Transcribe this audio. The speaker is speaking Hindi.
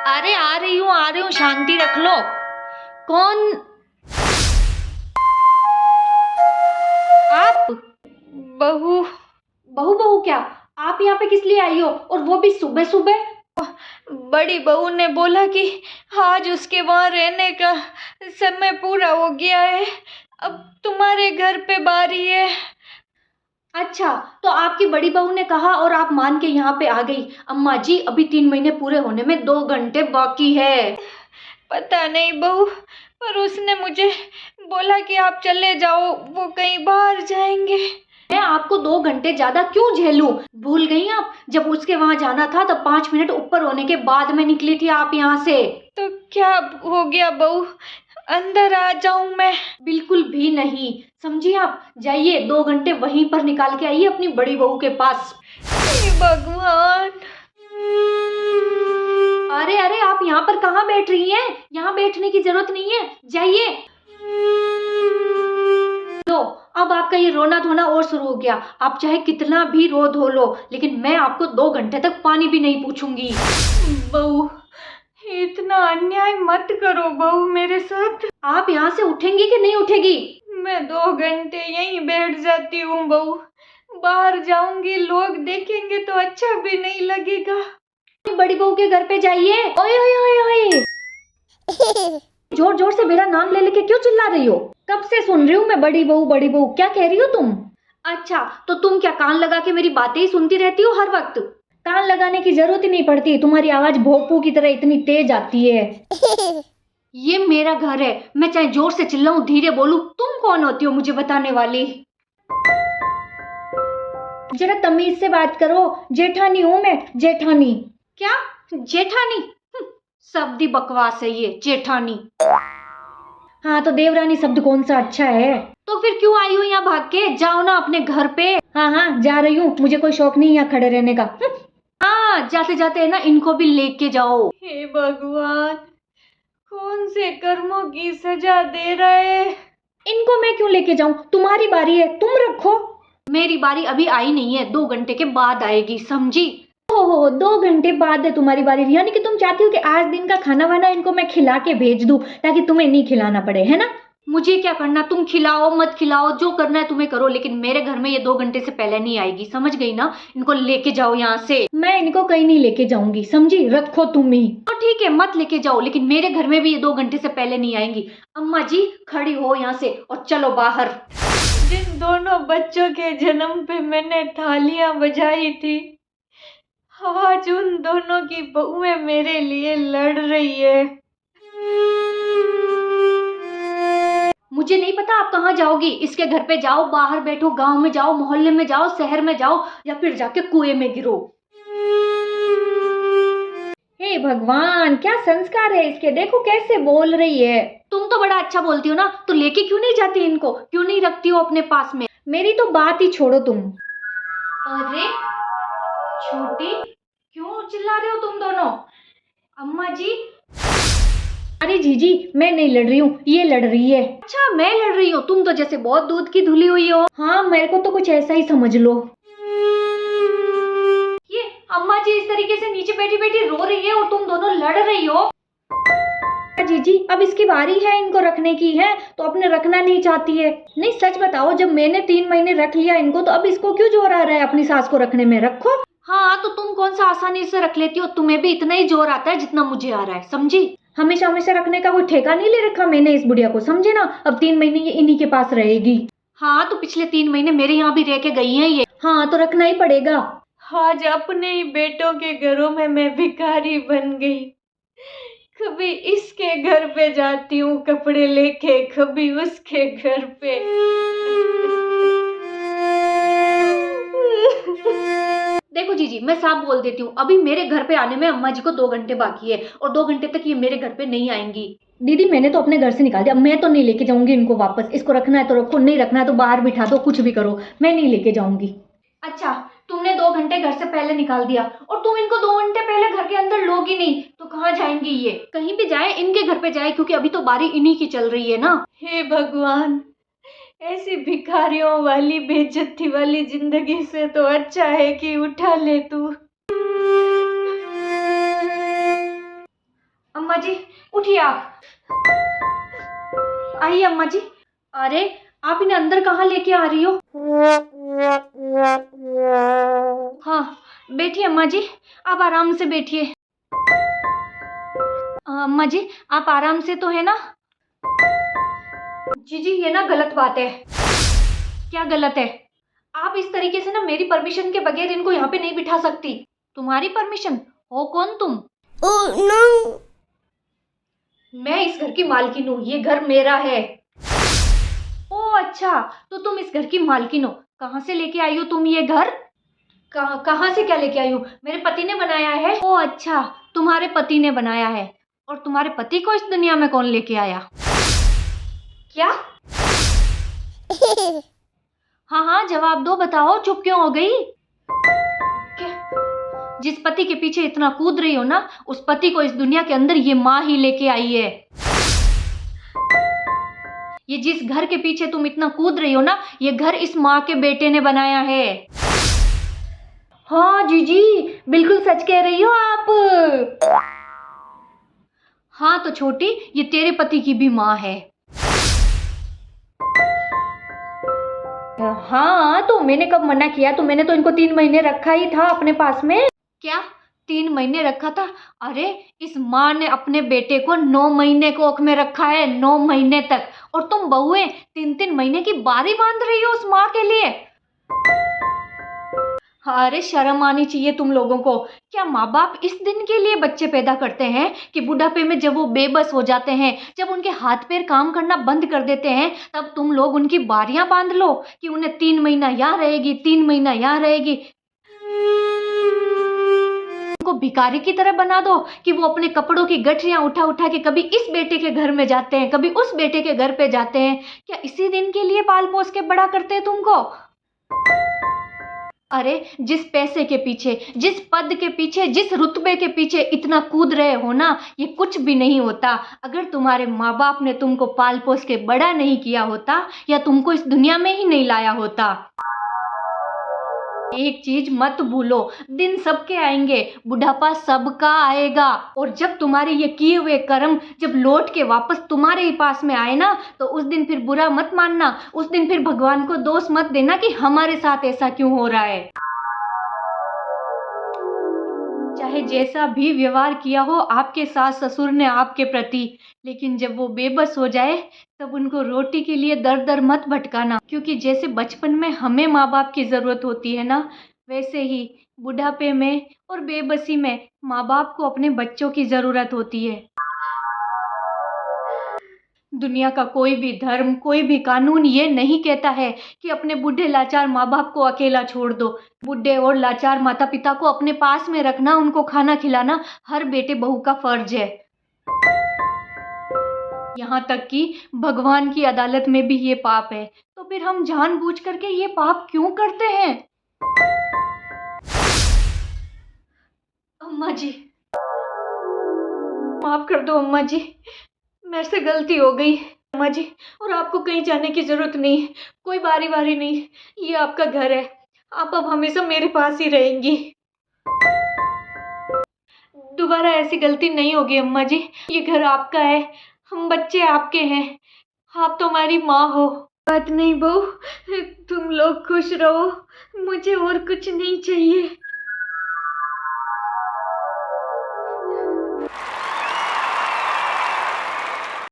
अरे आ रही हूँ, शांति रख लो। कौन? आप? बहू? बहू बहू क्या? आप यहाँ पे किस लिए आई हो, और वो भी सुबह सुबह? बड़ी बहू ने बोला कि आज उसके वहाँ रहने का समय पूरा हो गया है, अब तुम्हारे घर पे बारी है। अच्छा, तो आपकी बड़ी बहू ने कहा और आप मान के यहाँ पे आ गई। अम्मा जी, अभी 3 महीने पूरे होने में 2 घंटे बाकी है। पता नहीं बहू, पर उसने मुझे बोला कि आप चले जाओ, वो कहीं बाहर जाएंगे। मैं आपको 2 घंटे ज्यादा क्यों झेलूं? भूल गई आप, जब उसके वहां जाना था तब 5 मिनट ऊपर होने के बाद में निकली थी आप यहाँ से। तो क्या हो गया बहू, अंदर आ जाऊं मैं? बिल्कुल भी नहीं, समझिए आप। जाइए, 2 घंटे वहीं पर निकाल के आइए अपनी बड़ी बहू के पास। हे भगवान! अरे अरे, आप यहाँ पर कहाँ बैठ रही हैं? यहाँ बैठने की जरूरत नहीं है, जाइए। लो, अब आपका ये रोना धोना और शुरू हो गया। आप चाहे कितना भी रो धो लो, लेकिन मैं आपको 2 घंटे तक पानी भी नहीं पूछूंगी। बहू, इतना अन्याय मत करो बहू मेरे साथ। आप यहाँ से उठेंगी कि नहीं उठेगी? मैं 2 घंटे यहीं बैठ जाती हूँ बहू, बाहर जाऊंगी लोग देखेंगे तो अच्छा भी नहीं लगेगा। बड़ी बहू के घर पे जाइए। ओए ओए ओए ओए, जोर जोर से मेरा नाम ले लेके क्यों चिल्ला रही हो? कब से सुन रही हूँ मैं, बड़ी बहू बड़ी बहू। क्या कह रही हो तुम? अच्छा, तो तुम क्या कान लगा के मेरी बातें ही सुनती रहती हो हर वक्त? कान लगाने की जरूरत ही नहीं पड़ती, तुम्हारी आवाज भोंपू की तरह इतनी तेज आती है। ये मेरा घर है, मैं चाहे जोर से चिल्लाऊं धीरे बोलूं, तुम कौन होती हो मुझे बताने वाली? जरा तमीज से बात करो, जेठानी हूं मैं, जेठानी। क्या जेठानी? शब्द ही बकवास है ये, जेठानी। हाँ, तो देवरानी शब्द कौन सा अच्छा है? तो फिर क्यों आई हो यहाँ भाग के? जाओ ना अपने घर पे। हाँ हाँ, जा रही हूँ, मुझे कोई शौक नहीं यहाँ खड़े रहने का। हाँ, जाते जाते है ना इनको भी लेके जाओ। हे भगवान, कौन से कर्मों की सजा दे रहा है? इनको मैं क्यों लेके जाऊं? तुम्हारी बारी है, तुम रखो। मेरी बारी अभी आई नहीं है, 2 घंटे के बाद आएगी, समझी? हो 2 घंटे बाद है तुम्हारी बारी, यानी कि तुम चाहती हो कि आज दिन का खाना वाना इनको मैं खिला के भेज दूं, ताकि तुम्हें नहीं खिलाना पड़े, है ना? मुझे क्या करना, तुम खिलाओ मत खिलाओ, जो करना है तुम्हें करो, लेकिन मेरे घर में ये 2 घंटे से पहले नहीं आएगी, समझ गई ना? इनको लेके जाओ यहाँ से। मैं इनको कहीं नहीं लेके जाऊंगी, समझी? रखो तुम ही। तो ठीक है, मत लेके जाओ, लेकिन मेरे घर में भी ये 2 घंटे से पहले नहीं आएंगी। अम्मा जी, खड़ी हो यहाँ से और चलो बाहर। जिन दोनों बच्चों के जन्म पे मैंने थालियां बजाई थी, आज उन दोनों की बहुएं मेरे लिए लड़ रही है। मुझे नहीं पता आप कहाँ जाओगी, इसके घर पे जाओ, बाहर बैठो, गांव में जाओ, मोहल्ले में जाओ, शहर में जाओ, या फिर जाके कुएं में गिरो। हे भगवान, क्या संस्कार है इसके, देखो कैसे बोल रही है। तुम तो बड़ा अच्छा बोलती हो ना, तो लेके क्यों नहीं जाती इनको? क्यों नहीं रखती हो अपने पास में? मेरी तो बात ही छोड़ो तुम। अरे छोटी, क्यों चिल्ला रहे हो तुम दोनों? अम्मा जी। अरे जीजी, मैं नहीं लड़ रही हूँ, ये लड़ रही है। अच्छा, मैं लड़ रही हूँ? तुम तो जैसे बहुत दूध की धुली हुई हो। हाँ, मेरे को तो कुछ ऐसा ही समझ लो। ये अम्मा जी इस तरीके से नीचे बैठी बैठी रो रही है और तुम दोनों लड़ रही हो। जीजी, अब इसकी बारी है इनको रखने की, है तो अपने रखना नहीं चाहती है। नहीं, सच बताओ, जब मैंने 3 महीने रख लिया इनको, तो अब इसको क्यों जोर आ रहा है अपनी सास को रखने में? रखो। हाँ, तो तुम कौन सा आसानी से रख लेती हो, तुम्हें भी इतना ही जोर आता है जितना मुझे आ रहा है, समझी? हमेशा हमेशा रखने का कोई ठेका नहीं ले रखा मैंने इस बुढ़िया को, समझे ना? अब 3 महीने ये इन्हीं के पास रहेगी। हाँ, तो पिछले 3 महीने मेरे यहाँ भी रह के गई है ये। हाँ, तो रखना ही पड़ेगा। आज अपने ही बेटों के घरों में मैं भिखारी बन गई। कभी इसके घर पे जाती हूँ कपड़े लेके, कभी उसके घर पे। देखो जीजी, मैं साफ बोल देती हूँ, अभी मेरे घर पे आने में अम्मा जी को 2 घंटे बाकी है, और 2 घंटे तक ये मेरे घर पे नहीं आएंगी। दीदी, मैंने तो अपने घर से निकाल दिया, अब मैं तो नहीं लेके जाऊंगी इनको वापस। इसको रखना है तो रखो, नहीं रखना है तो बाहर बिठा दो, कुछ भी करो, मैं नहीं लेके जाऊंगी। अच्छा, तुमने 2 घंटे घर से पहले निकाल दिया, और तुम इनको 2 घंटे पहले घर के अंदर लोगी नहीं, तो कहाँ जाएंगी ये? कहीं भी जाए, इनके घर पे जाए, क्योंकि अभी तो बारी इन्हीं की चल रही है ना। हे भगवान, ऐसी भिखारियों वाली बेइज्जती वाली जिंदगी से तो अच्छा है कि उठा ले तू। जी, उठिए आप। आइए अम्मा जी। अरे आप इन्हें अंदर कहाँ लेके आ रही हो? हाँ बैठिए अम्मा जी, आप आराम से बैठिए। अम्मा जी आप आराम से तो है ना? जी जी ये ना गलत बात है। क्या गलत है? आप इस तरीके से ना मेरी परमिशन के बगैर इनको यहाँ पे नहीं बिठा सकती। तुम्हारी परमिशन? हो कौन तुम? no. मैं इस घर की मालकिन हूँ, ये घर मेरा है। ओ अच्छा, तो तुम इस घर की मालकिन हो। कहाँ से लेके आई हो तुम ये घर? कहाँ से क्या लेके आई हो? मेरे पति ने बनाया है। ओ अच्छा, तुम्हारे पति ने बनाया है। और तुम्हारे पति को इस दुनिया में कौन लेके आया? क्या? हाँ हाँ जवाब दो, बताओ, चुप क्यों हो गई? जिस पति के पीछे इतना कूद रही हो ना, उस पति को इस दुनिया के अंदर ये माँ ही लेके आई है। ये जिस घर के पीछे तुम इतना कूद रही हो ना, ये घर इस माँ के बेटे ने बनाया है। हाँ जीजी बिल्कुल सच कह रही हो आप। हाँ तो छोटी, ये तेरे पति की भी माँ है। हाँ तो मैंने कब मना किया? तो मैंने तो इनको 3 महीने रखा ही था अपने पास में। क्या 3 महीने रखा था? अरे इस माँ ने अपने बेटे को 9 महीने कोख में रखा है, 9 महीने तक। और तुम बहुएं 3-3 महीने की बारी बांध रही हो उस माँ के लिए। अरे शर्म आनी चाहिए तुम लोगों को। क्या माँ बाप इस दिन के लिए बच्चे पैदा करते हैं कि बुढ़ापे में जब वो बेबस हो जाते हैं, जब उनके हाथ पैर काम करना बंद कर देते हैं, तब तुम लोग उनकी बारियां बांध लो कि उन्हें 3 महीना यहाँ रहेगी, 3 महीना यहाँ रहेगी। उनको भिखारी की तरह बना दो कि वो अपने कपड़ों की गठरियां उठा उठा के कभी इस बेटे के घर में जाते हैं, कभी उस बेटे के घर पे जाते हैं। क्या इसी दिन के लिए पाल पोस के बड़ा करते हैं तुमको? अरे जिस पैसे के पीछे, जिस पद के पीछे, जिस रुतबे के पीछे इतना कूद रहे हो ना, ये कुछ भी नहीं होता अगर तुम्हारे माँ बाप ने तुमको पाल पोस के बड़ा नहीं किया होता, या तुमको इस दुनिया में ही नहीं लाया होता। एक चीज मत भूलो, दिन सबके आएंगे, बुढ़ापा सबका आएगा। और जब तुम्हारे ये किए हुए कर्म जब लौट के वापस तुम्हारे ही पास में आए ना, तो उस दिन फिर बुरा मत मानना, उस दिन फिर भगवान को दोष मत देना कि हमारे साथ ऐसा क्यों हो रहा है। चाहे जैसा भी व्यवहार किया हो आपके सास ससुर ने आपके प्रति, लेकिन जब वो बेबस हो जाए तब उनको रोटी के लिए दर दर मत भटकाना। क्योंकि जैसे बचपन में हमें माँ बाप की ज़रूरत होती है ना, वैसे ही बुढ़ापे में और बेबसी में माँ बाप को अपने बच्चों की ज़रूरत होती है। दुनिया का कोई भी धर्म, कोई भी कानून ये नहीं कहता है कि अपने बूढ़े लाचार माँ बाप को अकेला छोड़ दो। बूढ़े और लाचार माता पिता को अपने पास में रखना, उनको खाना खिलाना हर बेटे बहू का फर्ज है। यहाँ तक कि भगवान की अदालत में भी ये पाप है। तो फिर हम जानबूझ करके ये पाप क्यों करते हैं? अम्मा जी माफ कर दो अम्मा जी, मेरे से गलती हो गई अम्मा जी। और आपको कहीं जाने की जरूरत नहीं, कोई बारी बारी नहीं, ये आपका घर है, आप अब हमेशा मेरे पास ही रहेंगी। दोबारा ऐसी गलती नहीं होगी अम्मा जी, ये घर आपका है, हम बच्चे आपके हैं, आप तो हमारी माँ हो। बात नहीं बहू, तुम लोग खुश रहो, मुझे और कुछ नहीं चाहिए।